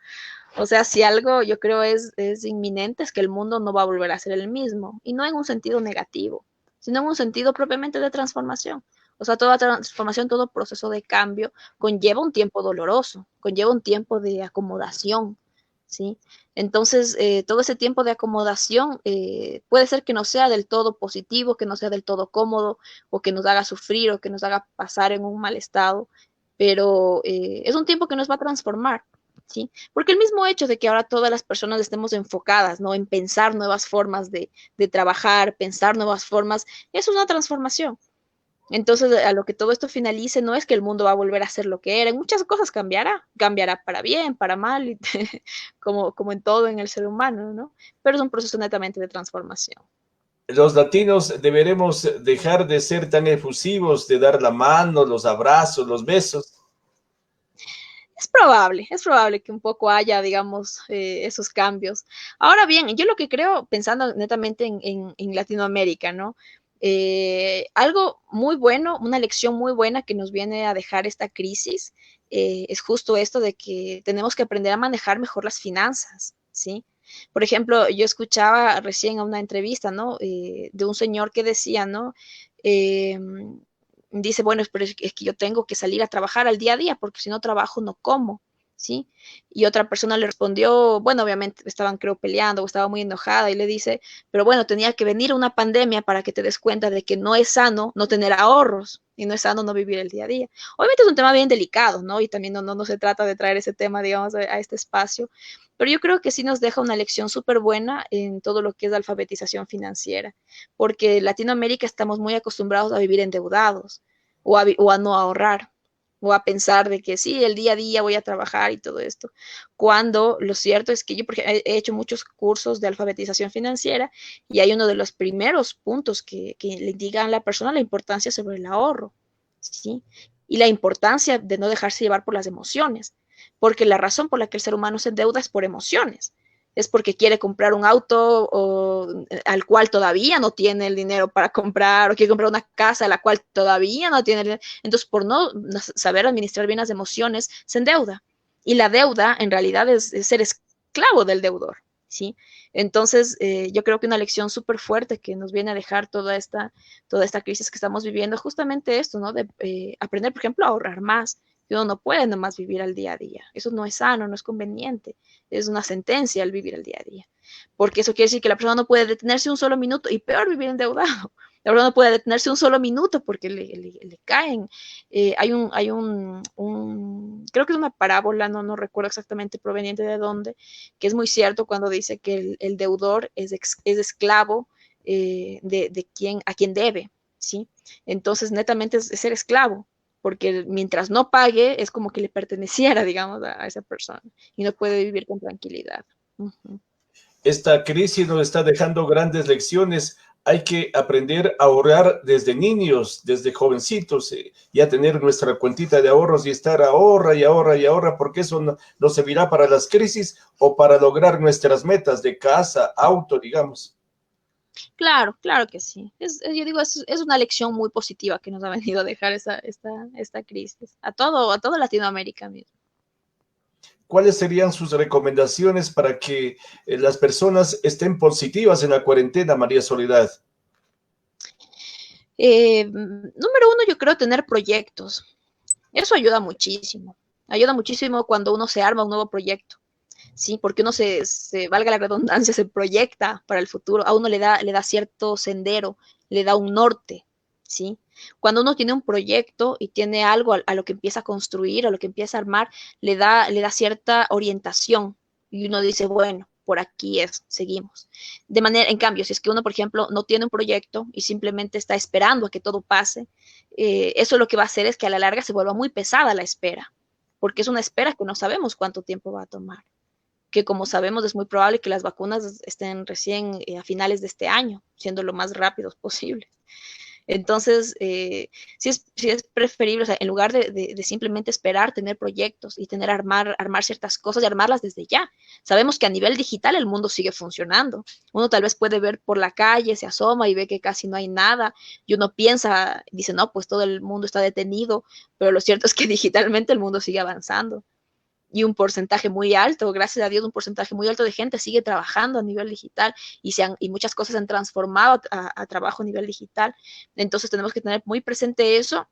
O sea, si algo yo creo es inminente, es que el mundo no va a volver a ser el mismo, y no en un sentido negativo, sino en un sentido propiamente de transformación. O sea, toda transformación, todo proceso de cambio conlleva un tiempo doloroso, conlleva un tiempo de acomodación, ¿sí? Entonces, todo ese tiempo de acomodación puede ser que no sea del todo positivo, que no sea del todo cómodo, o que nos haga sufrir, o que nos haga pasar en un mal estado, pero es un tiempo que nos va a transformar, ¿sí? Porque el mismo hecho de que ahora todas las personas estemos enfocadas, ¿no? En pensar nuevas formas de trabajar, pensar nuevas formas, eso es una transformación. Entonces, a lo que todo esto finalice, no es que el mundo va a volver a ser lo que era, en muchas cosas cambiará para bien, para mal, y como en todo en el ser humano, ¿no? Pero es un proceso netamente de transformación. Los latinos deberemos dejar de ser tan efusivos, de dar la mano, los abrazos, los besos. Es probable que un poco haya, digamos, esos cambios. Ahora bien, yo lo que creo, pensando netamente en Latinoamérica, ¿no? Algo muy bueno, una lección muy buena que nos viene a dejar esta crisis, es justo esto de que tenemos que aprender a manejar mejor las finanzas, ¿sí? Por ejemplo, yo escuchaba recién a una entrevista, ¿no? De un señor que decía, ¿no? Eh, dice, bueno, pero es que yo tengo que salir a trabajar al día a día porque si no trabajo no como, ¿sí? Y otra persona le respondió, bueno, obviamente estaban creo peleando o estaba muy enojada y le dice, pero bueno, tenía que venir una pandemia para que te des cuenta de que no es sano no tener ahorros y no es sano no vivir el día a día. Obviamente es un tema bien delicado, ¿no? Y también no se trata de traer ese tema, digamos, a este espacio, pero yo creo que sí nos deja una lección súper buena en todo lo que es la alfabetización financiera, porque en Latinoamérica estamos muy acostumbrados a vivir endeudados o a no ahorrar o a pensar de que sí, el día a día voy a trabajar y todo esto, cuando lo cierto es que yo porque he hecho muchos cursos de alfabetización financiera y hay uno de los primeros puntos que le indican a la persona la importancia sobre el ahorro, ¿sí? Y la importancia de no dejarse llevar por las emociones. porque la razón por la que el ser humano se endeuda es por emociones. Es porque quiere comprar un auto al cual todavía no tiene el dinero para comprar, o quiere comprar una casa a la cual todavía no tiene el dinero. Entonces, por no saber administrar bien las emociones, se endeuda. Y la deuda, en realidad, es ser esclavo del deudor, ¿sí? Entonces, yo creo que una lección súper fuerte que nos viene a dejar toda esta crisis que estamos viviendo, justamente esto, ¿no? De aprender, por ejemplo, a ahorrar más. Y uno no puede nomás vivir al día a día. Eso no es sano, no es conveniente. Es una sentencia el vivir el día a día. Porque eso quiere decir que la persona no puede detenerse un solo minuto y peor vivir endeudado. La persona no puede detenerse un solo minuto porque le caen. Creo que es una parábola, no recuerdo exactamente proveniente de dónde, que es muy cierto cuando dice que el deudor es esclavo a quien debe, ¿sí? Entonces, netamente es ser esclavo, porque mientras no pague es como que le perteneciera, digamos, a esa persona y no puede vivir con tranquilidad. Uh-huh. Esta crisis nos está dejando grandes lecciones. Hay que aprender a ahorrar desde niños, desde jovencitos, y a tener nuestra cuentita de ahorros y estar ahorra y ahorra y ahorra, porque eso nos servirá para las crisis o para lograr nuestras metas de casa, auto, digamos. Claro, claro que sí. Yo digo, es una lección muy positiva que nos ha venido a dejar esta crisis, a todo Latinoamérica mismo. ¿Cuáles serían sus recomendaciones para que las personas estén positivas en la cuarentena, María Soledad? Número uno, yo creo tener proyectos. Eso ayuda muchísimo. Ayuda muchísimo cuando uno se arma un nuevo proyecto, ¿sí? Porque uno valga la redundancia, se proyecta para el futuro. A uno le da cierto sendero, le da un norte, ¿sí? Cuando uno tiene un proyecto y tiene algo a lo que empieza a construir, a lo que empieza a armar, le da cierta orientación y uno dice, bueno, por aquí es, seguimos. De manera, en cambio, si es que uno, por ejemplo, no tiene un proyecto y simplemente está esperando a que todo pase, eso lo que va a hacer es que a la larga se vuelva muy pesada la espera, porque es una espera que no sabemos cuánto tiempo va a tomar, que como sabemos es muy probable que las vacunas estén recién a finales de este año, siendo lo más rápidos posible. Entonces, sí es preferible, o sea, en lugar de simplemente esperar, tener proyectos y armar ciertas cosas y armarlas desde ya. Sabemos que a nivel digital el mundo sigue funcionando. Uno tal vez puede ver por la calle, se asoma y ve que casi no hay nada, y uno piensa, dice, no, pues todo el mundo está detenido, pero lo cierto es que digitalmente el mundo sigue avanzando y un porcentaje muy alto, gracias a Dios, un porcentaje muy alto de gente sigue trabajando a nivel digital y muchas cosas se han transformado a trabajo a nivel digital. Entonces tenemos que tener muy presente eso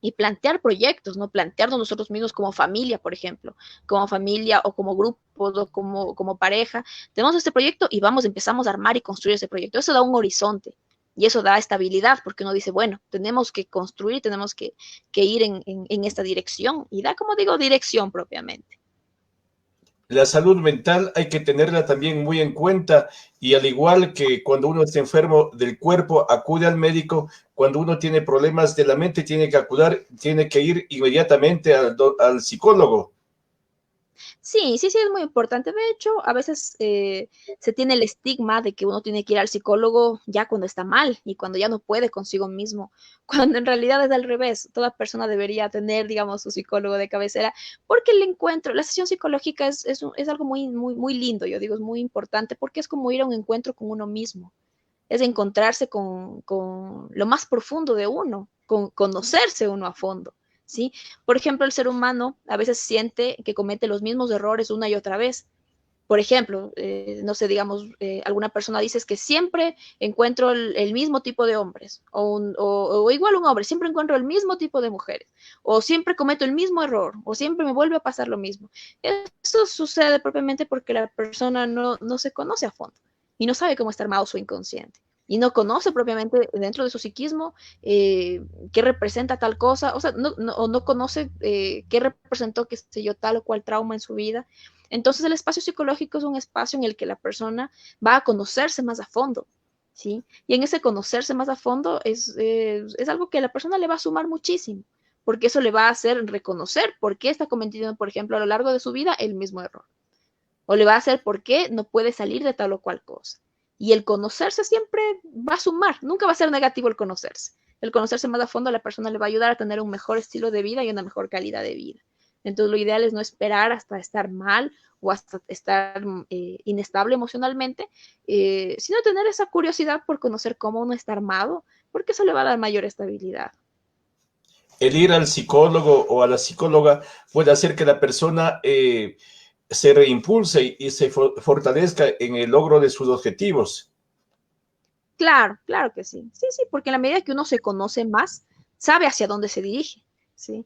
y plantear proyectos, ¿no? Plantearnos nosotros mismos como familia, por ejemplo, como familia o como grupo o como pareja. Tenemos este proyecto y empezamos a armar y construir ese proyecto. Eso da un horizonte. Y eso da estabilidad, porque uno dice, bueno, tenemos que construir, tenemos que ir en esta dirección. Y da, como digo, dirección propiamente. La salud mental hay que tenerla también muy en cuenta y al igual que cuando uno está enfermo del cuerpo, acude al médico. Cuando uno tiene problemas de la mente, tiene que ir inmediatamente al psicólogo. Sí, es muy importante. De hecho, a veces se tiene el estigma de que uno tiene que ir al psicólogo ya cuando está mal y cuando ya no puede consigo mismo, cuando en realidad es al revés. Toda persona debería tener, digamos, su psicólogo de cabecera, porque la sesión psicológica es algo muy lindo, yo digo, es muy importante, porque es como ir a un encuentro con uno mismo, es encontrarse con lo más profundo de uno, con conocerse uno a fondo. ¿Sí? Por ejemplo, el ser humano a veces siente que comete los mismos errores una y otra vez. Por ejemplo, no sé, digamos, alguna persona dice que siempre encuentro el mismo tipo de hombres, o igual un hombre, siempre encuentro el mismo tipo de mujeres, o siempre cometo el mismo error, o siempre me vuelve a pasar lo mismo. Eso sucede propiamente porque la persona no se conoce a fondo y no sabe cómo está armado su inconsciente. Y no conoce propiamente dentro de su psiquismo qué representa tal cosa, o sea, no conoce qué representó, qué sé yo, tal o cual trauma en su vida. Entonces el espacio psicológico es un espacio en el que la persona va a conocerse más a fondo, ¿sí? Y en ese conocerse más a fondo es algo que a la persona le va a sumar muchísimo, porque eso le va a hacer reconocer por qué está cometiendo, por ejemplo, a lo largo de su vida el mismo error, o le va a hacer por qué no puede salir de tal o cual cosa. Y el conocerse siempre va a sumar, nunca va a ser negativo el conocerse. El conocerse más a fondo a la persona le va a ayudar a tener un mejor estilo de vida y una mejor calidad de vida. Entonces, lo ideal es no esperar hasta estar mal o hasta estar inestable emocionalmente, sino tener esa curiosidad por conocer cómo uno está armado, porque eso le va a dar mayor estabilidad. El ir al psicólogo o a la psicóloga puede hacer que la persona se reimpulse y se fortalezca en el logro de sus objetivos. Claro, claro que sí. Sí, sí, porque en la medida que uno se conoce más, sabe hacia dónde se dirige, ¿sí?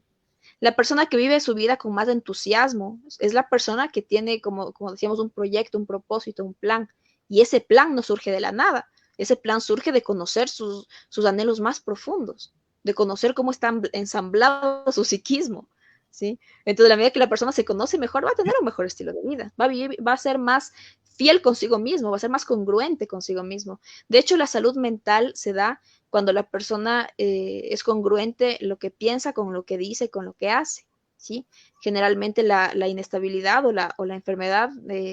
La persona que vive su vida con más entusiasmo es la persona que tiene, como decíamos, un proyecto, un propósito, un plan. Y ese plan no surge de la nada. Ese plan surge de conocer sus anhelos más profundos, de conocer cómo está ensamblado su psiquismo, ¿sí? Entonces, a la medida que la persona se conoce mejor, va a tener un mejor estilo de vida, va a ser más fiel consigo mismo, va a ser más congruente consigo mismo. De hecho, la salud mental se da cuando la persona es congruente lo que piensa con lo que dice, con lo que hace, ¿sí? Generalmente la inestabilidad o la enfermedad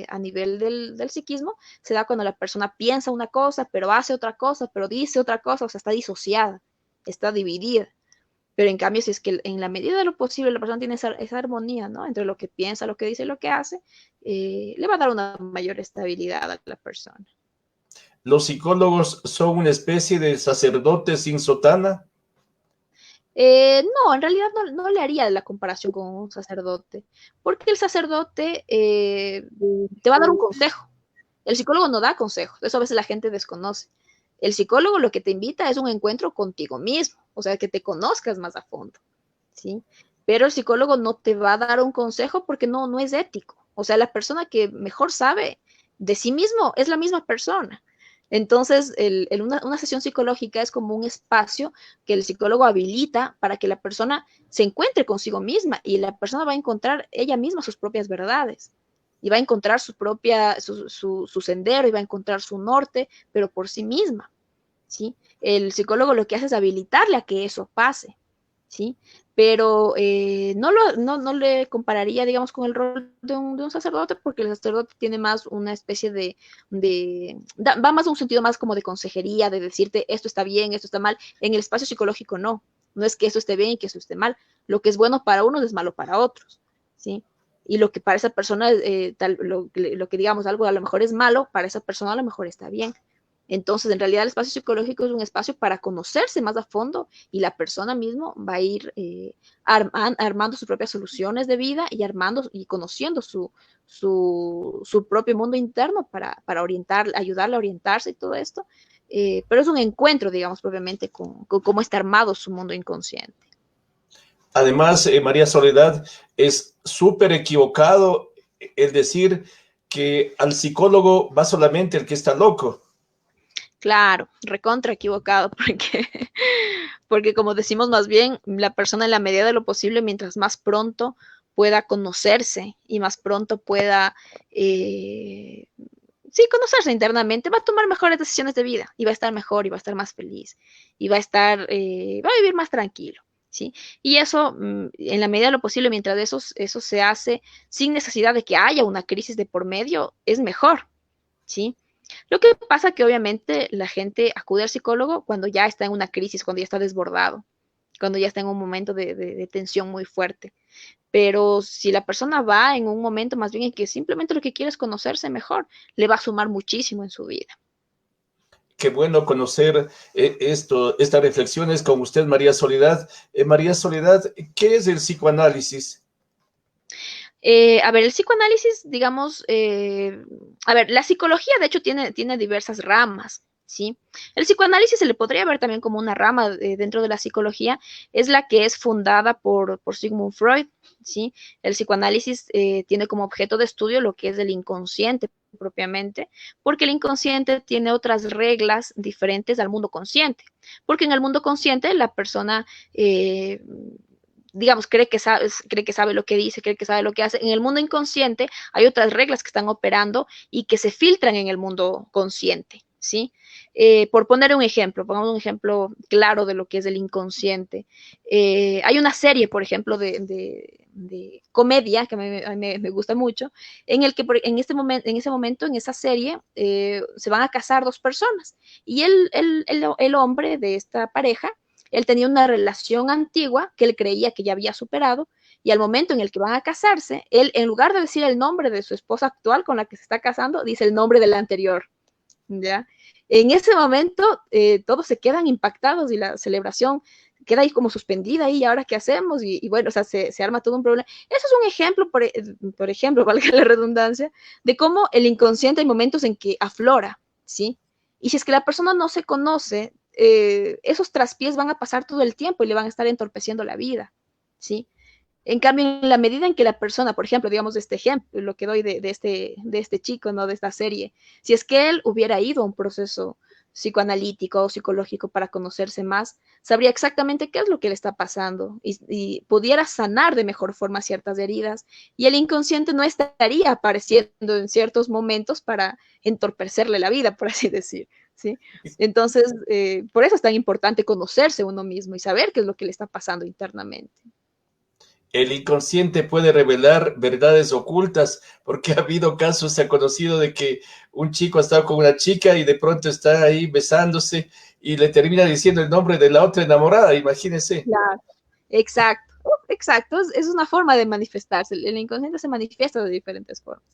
a nivel del psiquismo se da cuando la persona piensa una cosa, pero hace otra cosa, pero dice otra cosa, o sea, está disociada, está dividida. Pero en cambio, si es que en la medida de lo posible la persona tiene esa armonía, ¿no? Entre lo que piensa, lo que dice y lo que hace, le va a dar una mayor estabilidad a la persona. ¿Los psicólogos son una especie de sacerdotes sin sotana? No, en realidad no le haría la comparación con un sacerdote, porque el sacerdote te va a dar un consejo. El psicólogo no da consejos, eso a veces la gente desconoce. El psicólogo lo que te invita es un encuentro contigo mismo, o sea, que te conozcas más a fondo, ¿sí? Pero el psicólogo no te va a dar un consejo porque no es ético. O sea, la persona que mejor sabe de sí mismo es la misma persona. Entonces, una sesión psicológica es como un espacio que el psicólogo habilita para que la persona se encuentre consigo misma y la persona va a encontrar ella misma sus propias verdades y va a encontrar su sendero y va a encontrar su norte, pero por sí misma, ¿sí? El psicólogo lo que hace es habilitarle a que eso pase, ¿sí? Pero no le compararía, digamos, con el rol de un sacerdote, porque el sacerdote tiene más una especie va más a un sentido más como de consejería, de decirte esto está bien, esto está mal. En el espacio psicológico no es que esto esté bien y que eso esté mal. Lo que es bueno para unos es malo para otros, ¿sí? Y lo que para esa persona, lo que digamos algo a lo mejor es malo, para esa persona a lo mejor está bien. Entonces, en realidad el espacio psicológico es un espacio para conocerse más a fondo y la persona mismo va a ir armando sus propias soluciones de vida y armando y conociendo su propio mundo interno para orientar, ayudarle a orientarse y todo esto. Pero es un encuentro, digamos, propiamente con cómo está armado su mundo inconsciente. Además, María Soledad, es súper equivocado el decir que al psicólogo va solamente el que está loco. Claro, recontra equivocado, porque como decimos más bien, la persona en la medida de lo posible, mientras más pronto pueda conocerse y más pronto pueda, sí, conocerse internamente, va a tomar mejores decisiones de vida y va a estar mejor y va a estar más feliz y va a vivir más tranquilo, ¿sí? Y eso, en la medida de lo posible, mientras eso se hace sin necesidad de que haya una crisis de por medio, es mejor, ¿sí? Lo que pasa que obviamente la gente acude al psicólogo cuando ya está en una crisis, cuando ya está desbordado, cuando ya está en un momento de tensión muy fuerte. Pero si la persona va en un momento más bien en que simplemente lo que quiere es conocerse mejor, le va a sumar muchísimo en su vida. Qué bueno conocer estas reflexiones con usted, María Soledad. María Soledad, ¿qué es el psicoanálisis? A ver, el psicoanálisis, digamos, a ver, la psicología de hecho tiene diversas ramas, ¿sí? El psicoanálisis se le podría ver también como una rama dentro de la psicología, es la que es fundada por Sigmund Freud, ¿sí? El psicoanálisis tiene como objeto de estudio lo que es el inconsciente propiamente, porque el inconsciente tiene otras reglas diferentes al mundo consciente, porque en el mundo consciente la persona digamos, cree que sabe lo que dice, cree que sabe lo que hace. En el mundo inconsciente hay otras reglas que están operando y que se filtran en el mundo consciente, ¿sí? Por poner un ejemplo, pongamos un ejemplo claro de lo que es el inconsciente. Hay una serie, por ejemplo, de comedia que me gusta mucho, en el que en ese momento, en esa serie, se van a casar dos personas y el hombre de esta pareja él tenía una relación antigua que él creía que ya había superado y al momento en el que van a casarse, él, en lugar de decir el nombre de su esposa actual con la que se está casando, dice el nombre de la anterior, ¿ya? En ese momento, todos se quedan impactados y la celebración queda ahí como suspendida y ahora qué hacemos y bueno, o sea, se arma todo un problema. Eso es un ejemplo, por ejemplo, valga la redundancia, de cómo el inconsciente hay momentos en que aflora, ¿sí? Y si es que la persona no se conoce, esos traspiés van a pasar todo el tiempo y le van a estar entorpeciendo la vida, ¿sí? En cambio, en la medida en que la persona, por ejemplo, digamos este ejemplo, lo que doy de este chico, ¿no? De esta serie, si es que él hubiera ido a un proceso psicoanalítico o psicológico para conocerse más, sabría exactamente qué es lo que le está pasando y pudiera sanar de mejor forma ciertas heridas y el inconsciente no estaría apareciendo en ciertos momentos para entorpecerle la vida, por así decir, ¿sí? Entonces, por eso es tan importante conocerse uno mismo y saber qué es lo que le está pasando internamente. El inconsciente puede revelar verdades ocultas, porque ha habido casos, se ha conocido de que un chico ha estado con una chica y de pronto está ahí besándose y le termina diciendo el nombre de la otra enamorada, imagínense. Claro, exacto, exacto, es una forma de manifestarse, el inconsciente se manifiesta de diferentes formas.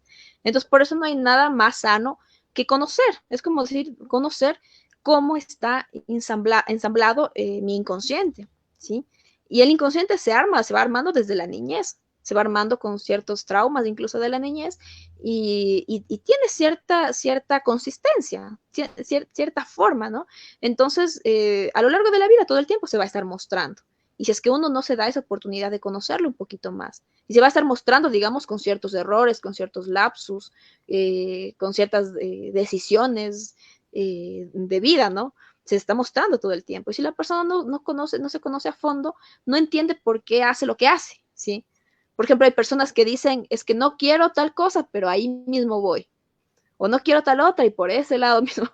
Entonces, por eso no hay nada más sano que conocer, es como decir, conocer cómo está ensamblado mi inconsciente, ¿sí? Y el inconsciente se va armando desde la niñez, se va armando con ciertos traumas incluso de la niñez y tiene cierta consistencia, cierta forma, ¿no? Entonces, a lo largo de la vida, todo el tiempo se va a estar mostrando. Y si es que uno no se da esa oportunidad de conocerlo un poquito más, y se va a estar mostrando, digamos, con ciertos errores, con ciertos lapsus, con ciertas decisiones de vida, ¿no? Se está mostrando todo el tiempo. Y si la persona no se conoce a fondo, no entiende por qué hace lo que hace, ¿sí? Por ejemplo, hay personas que dicen, es que no quiero tal cosa, pero ahí mismo voy. O no quiero tal otra y por ese lado mismo.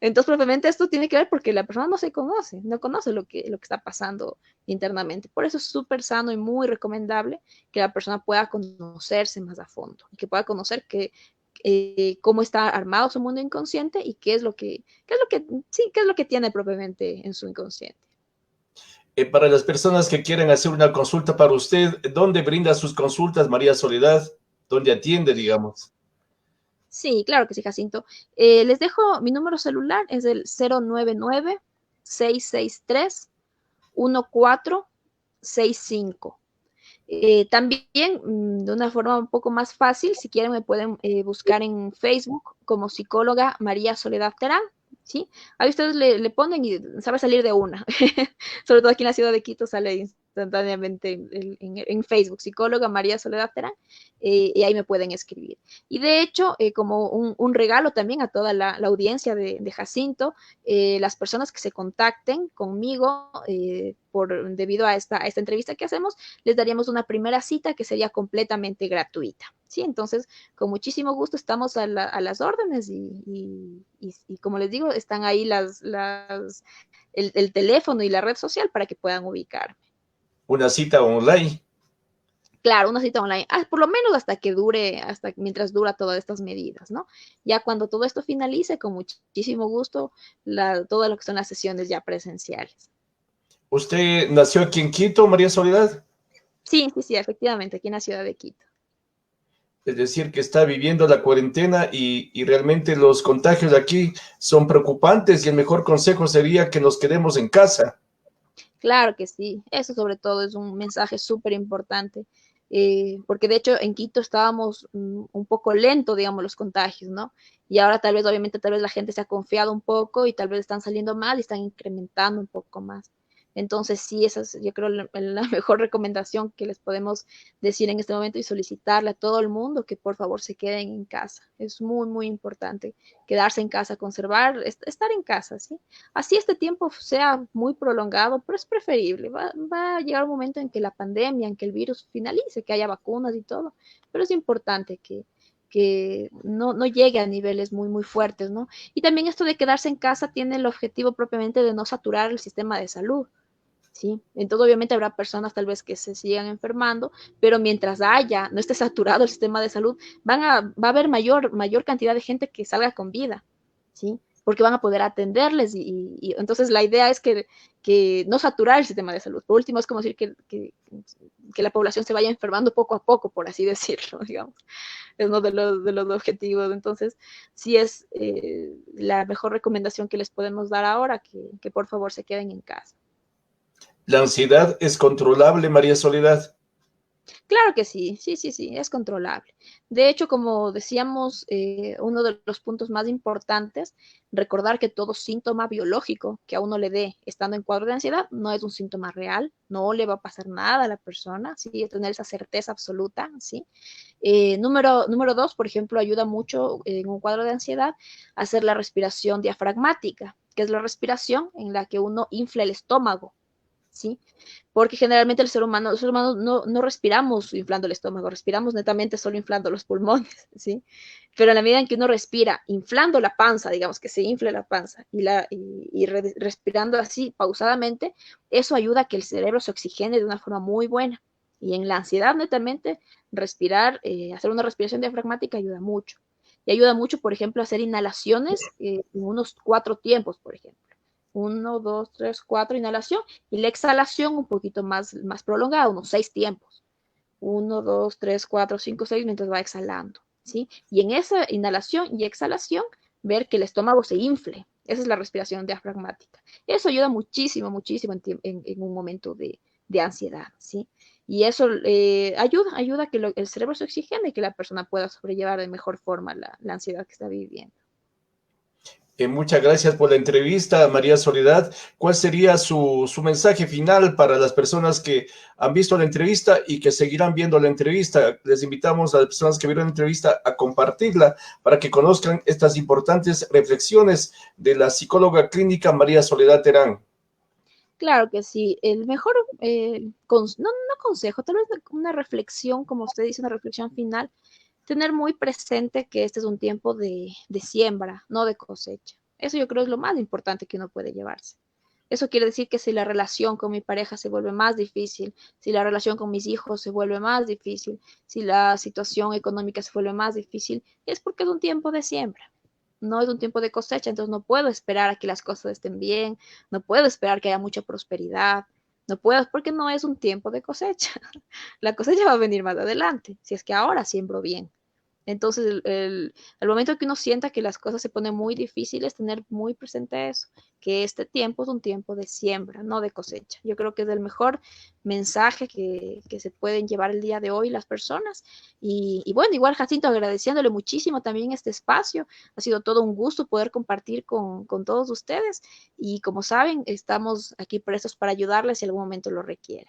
Entonces, propiamente esto tiene que ver porque la persona no se conoce, no conoce lo que está pasando internamente. Por eso es súper sano y muy recomendable que la persona pueda conocerse más a fondo y que pueda conocer cómo está armado su mundo inconsciente y qué es lo que tiene propiamente en su inconsciente. Para las personas que quieren hacer una consulta para usted, ¿dónde brinda sus consultas, María Soledad? ¿Dónde atiende, digamos? Sí, claro que sí, Jacinto. Les dejo mi número celular, es el 099-663-1465. También, de una forma un poco más fácil, si quieren me pueden buscar en Facebook como psicóloga María Soledad Terán, ¿sí? Ahí ustedes le ponen y sabe salir de una. Sobre todo aquí en la ciudad de Quito sale instantáneamente en Facebook, psicóloga María Soledad Terán, y ahí me pueden escribir. Y de hecho, como un regalo también a toda la audiencia de Jacinto, las personas que se contacten conmigo debido a esta entrevista que hacemos, les daríamos una primera cita que sería completamente gratuita. Sí, entonces, con muchísimo gusto estamos a las órdenes y como les digo, están ahí el teléfono y la red social para que puedan ubicar. Una cita online. Claro, una cita online, por lo menos hasta que dure, hasta mientras dura todas estas medidas, ¿no? Ya cuando todo esto finalice, con muchísimo gusto, todo lo que son las sesiones ya presenciales. ¿Usted nació aquí en Quito, María Soledad? Sí, sí, sí, efectivamente, aquí en la ciudad de Quito. Es decir, que está viviendo la cuarentena y realmente los contagios aquí son preocupantes y el mejor consejo sería que nos quedemos en casa. Claro que sí, eso sobre todo es un mensaje súper importante, porque de hecho en Quito estábamos un poco lento, digamos, los contagios, ¿no? Y ahora tal vez, obviamente, tal vez la gente se ha confiado un poco y tal vez están saliendo mal y están incrementando un poco más. Entonces, sí, esa es, yo creo, la mejor recomendación que les podemos decir en este momento y solicitarle a todo el mundo que por favor se queden en casa. Es muy, muy importante quedarse en casa, conservar, estar en casa, ¿sí? Así este tiempo sea muy prolongado, pero es preferible. Va a llegar un momento en que la pandemia, en que el virus finalice, que haya vacunas y todo, pero es importante que no llegue a niveles muy, muy fuertes, ¿no? Y también esto de quedarse en casa tiene el objetivo propiamente de no saturar el sistema de salud. ¿Sí? Entonces, obviamente habrá personas tal vez que se sigan enfermando, pero mientras no esté saturado el sistema de salud, va a haber mayor cantidad de gente que salga con vida, ¿sí? porque van a poder atenderles y entonces la idea es que no saturar el sistema de salud. Por último, es como decir que la población se vaya enfermando poco a poco, por así decirlo, digamos. Es uno de los objetivos. Entonces, sí es la mejor recomendación que les podemos dar ahora, que por favor se queden en casa. ¿La ansiedad es controlable, María Soledad? Claro que sí, sí, sí, sí, es controlable. De hecho, como decíamos, uno de los puntos más importantes, recordar que todo síntoma biológico que a uno le dé estando en cuadro de ansiedad no es un síntoma real, no le va a pasar nada a la persona, ¿sí? Tener esa certeza absoluta, ¿sí? Número dos, por ejemplo, ayuda mucho en un cuadro de ansiedad a hacer la respiración diafragmática, que es la respiración en la que uno infla el estómago, ¿sí? Porque generalmente los seres humanos no respiramos inflando el estómago, respiramos netamente solo inflando los pulmones, ¿sí? Pero en la medida en que uno respira inflando la panza, digamos que se infle la panza respirando así pausadamente, eso ayuda a que el cerebro se oxigene de una forma muy buena. Y en la ansiedad, netamente, respirar, hacer una respiración diafragmática ayuda mucho. Y ayuda mucho, por ejemplo, a hacer inhalaciones en unos 4 tiempos, por ejemplo. 1, 2, 3, 4, inhalación, y la exhalación un poquito más prolongada, unos 6 tiempos. 1, 2, 3, 4, 5, 6, mientras va exhalando, ¿sí? Y en esa inhalación y exhalación, ver que el estómago se infle. Esa es la respiración diafragmática. Eso ayuda muchísimo, muchísimo en un momento de ansiedad, ¿sí? Y eso ayuda a que el cerebro se oxigene y que la persona pueda sobrellevar de mejor forma la ansiedad que está viviendo. Muchas gracias por la entrevista, María Soledad. ¿Cuál sería su mensaje final para las personas que han visto la entrevista y que seguirán viendo la entrevista? Les invitamos a las personas que vieron la entrevista a compartirla para que conozcan estas importantes reflexiones de la psicóloga clínica María Soledad Terán. Claro que sí. El mejor, no consejo, tal vez una reflexión, como usted dice, una reflexión final, tener muy presente que este es un tiempo de siembra, no de cosecha. Eso yo creo es lo más importante que uno puede llevarse. Eso quiere decir que si la relación con mi pareja se vuelve más difícil, si la relación con mis hijos se vuelve más difícil, si la situación económica se vuelve más difícil, es porque es un tiempo de siembra, no es un tiempo de cosecha. Entonces no puedo esperar a que las cosas estén bien, no puedo esperar que haya mucha prosperidad, no puedo porque no es un tiempo de cosecha. La cosecha va a venir más adelante, si es que ahora siembro bien. Entonces, al momento que uno sienta que las cosas se ponen muy difíciles, tener muy presente eso, que este tiempo es un tiempo de siembra, no de cosecha. Yo creo que es el mejor mensaje que se pueden llevar el día de hoy las personas. Y bueno, igual Jacinto, agradeciéndole muchísimo también este espacio. Ha sido todo un gusto poder compartir con todos ustedes. Y como saben, estamos aquí prestos para ayudarles si en algún momento lo requieren.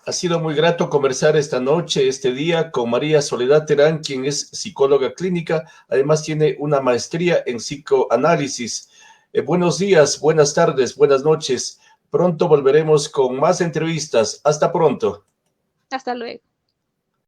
Ha sido muy grato conversar esta noche, este día, con María Soledad Terán, quien es psicóloga clínica. Además, tiene una maestría en psicoanálisis. Buenos días, buenas tardes, buenas noches. Pronto volveremos con más entrevistas. Hasta pronto. Hasta luego.